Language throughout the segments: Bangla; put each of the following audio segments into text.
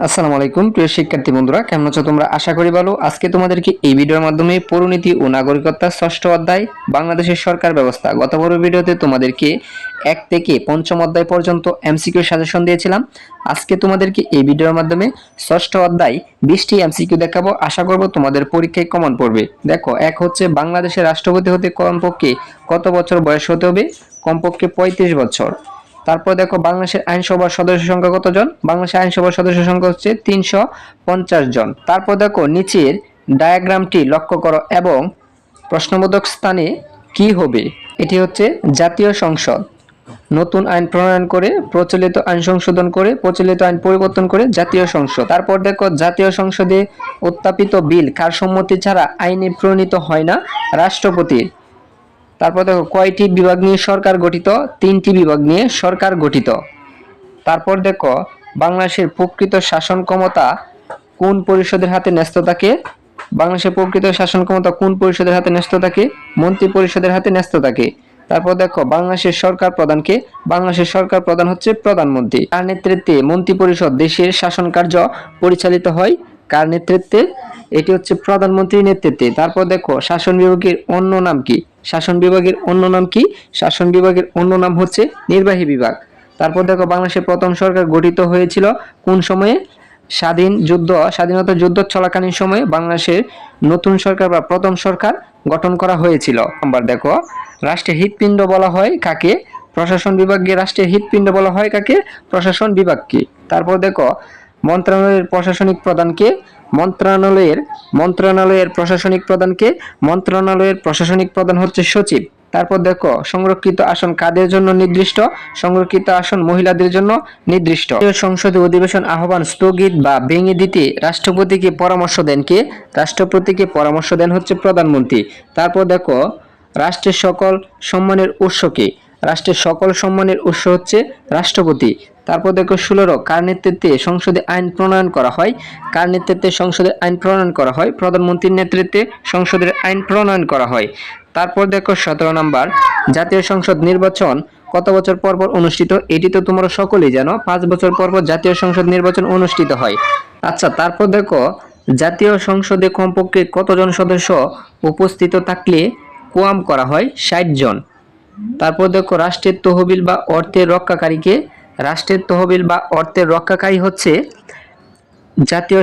আসসালামু আলাইকুম প্রিয় শিক্ষার্থী বন্ধুরা, কেমন আছো তোমরা? আশা করি ভালো। আজকে তোমাদেরকে এই ভিডিওর মাধ্যমে পৌরনীতি ও নাগরিকত্ব ষষ্ঠ অধ্যায় বাংলাদেশের সরকার ব্যবস্থা গত বড় ভিডিওতে তোমাদেরকে 1 থেকে 5ম অধ্যায় পর্যন্ত এমসিকিউ সাজেশন দিয়েছিলাম। আজকে তোমাদেরকে এই ভিডিওর মাধ্যমে ষষ্ঠ অধ্যায় 20টি এমসিকিউ দেখাবো। আশা করব তোমাদের পরীক্ষায় কমন পড়বে। দেখো, এক হচ্ছে বাংলাদেশের রাষ্ট্রপতি হতে কমপক্ষে কত বছর বয়স হতে হবে? কমপক্ষে 35 বছর। তারপর দেখো, বাংলাদেশের আইনসভার সদস্য সংখ্যা কতজন? বাংলাদেশের আইনসভার সদস্য সংখ্যা হচ্ছে 350 জন। তারপর দেখো, নিচের ডায়াগ্রামটি লক্ষ্য করো এবং প্রশ্নবোধক স্থানে কি হবে? এটি হচ্ছে জাতীয় সংসদ নতুন আইন প্রণয়ন করে, প্রচলিত আইন সংশোধন করে, প্রচলিত আইন পরিবর্তন করে জাতীয় সংসদ। তারপর দেখো, জাতীয় সংসদে উত্থাপিত বিল কার সম্মতি ছাড়া আইনে প্রণীত হয় না? রাষ্ট্রপতির। তারপর দেখো, কয়টি বিভাগ নিয়ে সরকার গঠিত? 3টি বিভাগ নিয়ে সরকার গঠিত। তারপর দেখো, বাংলাদেশের প্রকৃত শাসন ক্ষমতা কোন পরিষদের হাতে ন্যস্ত থাকে? বাংলাদেশের প্রকৃত শাসন ক্ষমতা কোন পরিষদের হাতে ন্যস্ত থাকে? মন্ত্রী পরিষদের হাতে ন্যস্ত থাকে। তারপর দেখো, বাংলাদেশের সরকার প্রধানকে? বাংলাদেশের সরকার প্রধান হচ্ছে প্রধানমন্ত্রী। কার নেতৃত্বে মন্ত্রী পরিষদ দেশের শাসন কার্য পরিচালিত হয়? কার নেতৃত্বে? এটি হচ্ছে প্রধানমন্ত্রীর নেতৃত্বে। তারপর দেখো, শাসন বিভাগের অন্য নাম কি? শাসন বিভাগের অন্য নাম কি? শাসন বিভাগের অন্য নাম হচ্ছে নির্বাহী বিভাগ। তারপর দেখো, বাংলাদেশের প্রথম সরকার গঠিত হয়েছিল কোন সময়ে? স্বাধীনতা যুদ্ধ চলাকালীন সময়ে বাংলাদেশের নতুন সরকার বা প্রথম সরকার গঠন করা হয়েছিল। নাম্বার দেখো, রাষ্ট্রের হৃৎপিণ্ড বলা হয় কাকে? প্রশাসন বিভাগকে রাষ্ট্রের হৃৎপিণ্ড বলা হয় কাকে? প্রশাসন বিভাগকে। তারপর দেখো, মন্ত্রণালয়ের প্রশাসনিক প্রধানকে? মন্ত্রণালয়ের প্রশাসনিক প্রধানকে? মন্ত্রণালয়ের প্রশাসনিক প্রধান হচ্ছে সচিব। তারপর দেখো, সংরক্ষিত আসন কাদের জন্য নির্দিষ্ট? সংরক্ষিত আসন মহিলাদের জন্য নির্দিষ্ট। সংসদে অধিবেশন আহ্বান স্থগিত বা ভেঙে দিতে রাষ্ট্রপতিকে পরামর্শ দেন কে? রাষ্ট্রপতিকে পরামর্শ দেন হচ্ছে প্রধানমন্ত্রী। তারপর দেখো, রাষ্ট্রের সকল সম্মানের উৎস কে? রাষ্ট্রের সকল সম্মানের উৎস হচ্ছে রাষ্ট্রপতি। তারপর দেখো, 16 কার নেতৃত্বে সংসদে আইন প্রণয়ন করা হয়? কার নেতৃত্বে সংসদে আইন প্রণয়ন করা হয়? প্রধানমন্ত্রীর নেতৃত্বে সংসদের আইন প্রণয়ন করা হয়। তারপর দেখো, 17 নাম্বার, জাতীয় সংসদ নির্বাচন কত বছর পর পর অনুষ্ঠিত? এটি তো তোমরা সকলেই জানো, 5 বছর পর পর জাতীয় সংসদ নির্বাচন অনুষ্ঠিত হয়। আচ্ছা, তারপর দেখো, জাতীয় সংসদে কমপক্ষে কতজন সদস্য উপস্থিত থাকলে কোয়াম করা হয়? 60 জন। তারপর দেখো, রাষ্ট্রের তহবিল বা অর্থের রক্ষাকারীকে? রাষ্ট্রের তহবিল বা অর্থের রক্ষাকারী হচ্ছে জাতীয়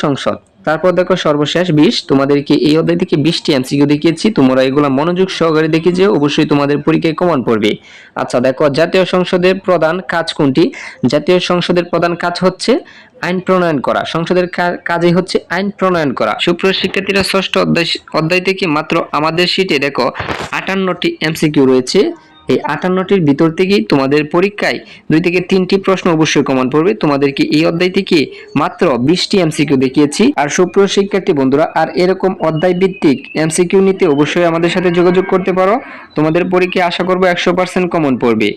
সংসদ। তারপর দেখো, সর্বশেষ 20, তোমাদেরকে এই অধ্যায় থেকে 20টি এমসিকিউ দেখিয়েছি। তোমরা এগুলা মনোযোগ সহকারে দেখে যে অবশ্যই তোমাদের পরীক্ষায় কমন পড়বে। আচ্ছা দেখো, জাতীয় সংসদের প্রধান কাজ কোনটি? জাতীয় সংসদের প্রধান কাজ হচ্ছে আইন প্রণয়ন করা। সংসদের কাজই হচ্ছে আইন প্রণয়ন করা। সুপ্রিয় শিক্ষার্থীরা, ষষ্ঠ অধ্যায় থেকে মাত্র আমাদের শীটে দেখো 58টি এমসিকিউ রয়েছে। এই 58টির ভিতর থেকেই তোমাদের পরীক্ষায় 2 থেকে 3টি প্রশ্ন অবশ্যই কমন পড়বে। তোমাদেরকে এই অধ্যায় থেকে মাত্র 20টি এমসিকিউ দেখিয়েছি। আর সুপ্রিয় শিক্ষার্থী বন্ধুরা, আর এরকম অধ্যায় ভিত্তিক এমসিকিউ নিতে অবশ্যই আমাদের সাথে যোগাযোগ করতে পারো। তোমাদের পরীক্ষায় আশা করব 100% কমন পড়বে।